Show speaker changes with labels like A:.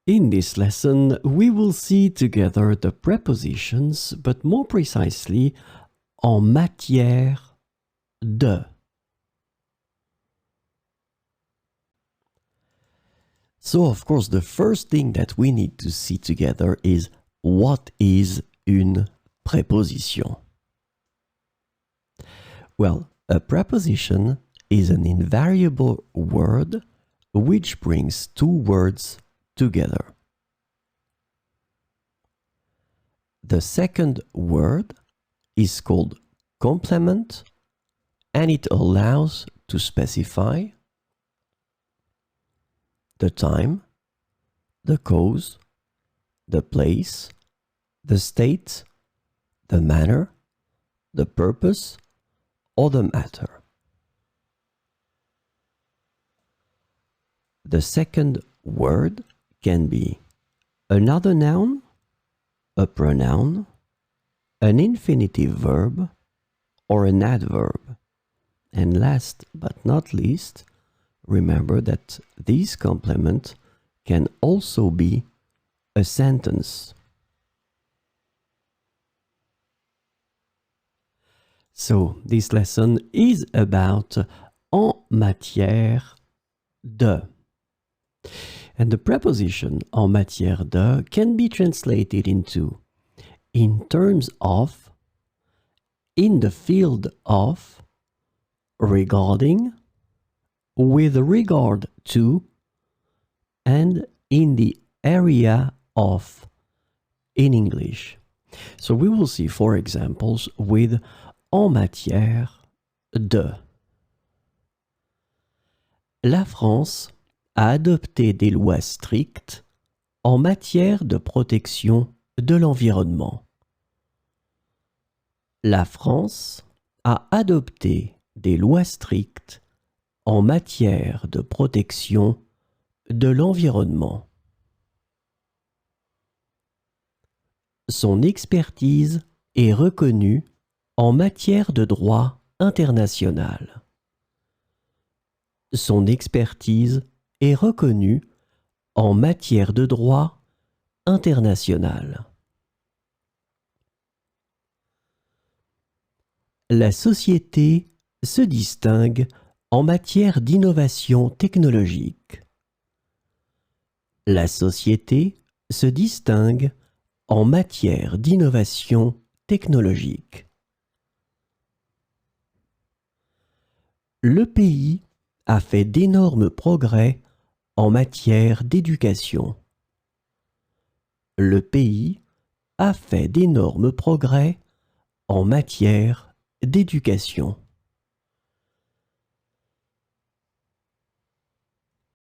A: In this lesson, we will see together the prepositions, but more precisely, en matière de. So, of course, the first thing that we need to see together is what is une préposition? Well, a preposition is an invariable word which brings two words together. The second word is called complement, and it allows to specify the time, the cause, the place, the state, the manner, the purpose, or the matter. The second word can be another noun, a pronoun, an infinitive verb, or an adverb. And last but not least, remember that this complement can also be a sentence. So, this lesson is about en matière de. And the preposition en matière de can be translated into in terms of, in the field of, regarding, with regard to, and in the area of in English. So we will see four examples with en matière de. La France a adopté des lois strictes en matière de protection de l'environnement. La France a adopté des lois strictes en matière de protection de l'environnement. Son expertise est reconnue en matière de droit international. Son expertise est reconnue en matière de droit international. La société se distingue en matière d'innovation technologique. La société se distingue en matière d'innovation technologique. Le pays a fait d'énormes progrès en matière d'éducation. Le pays a fait d'énormes progrès en matière d'éducation.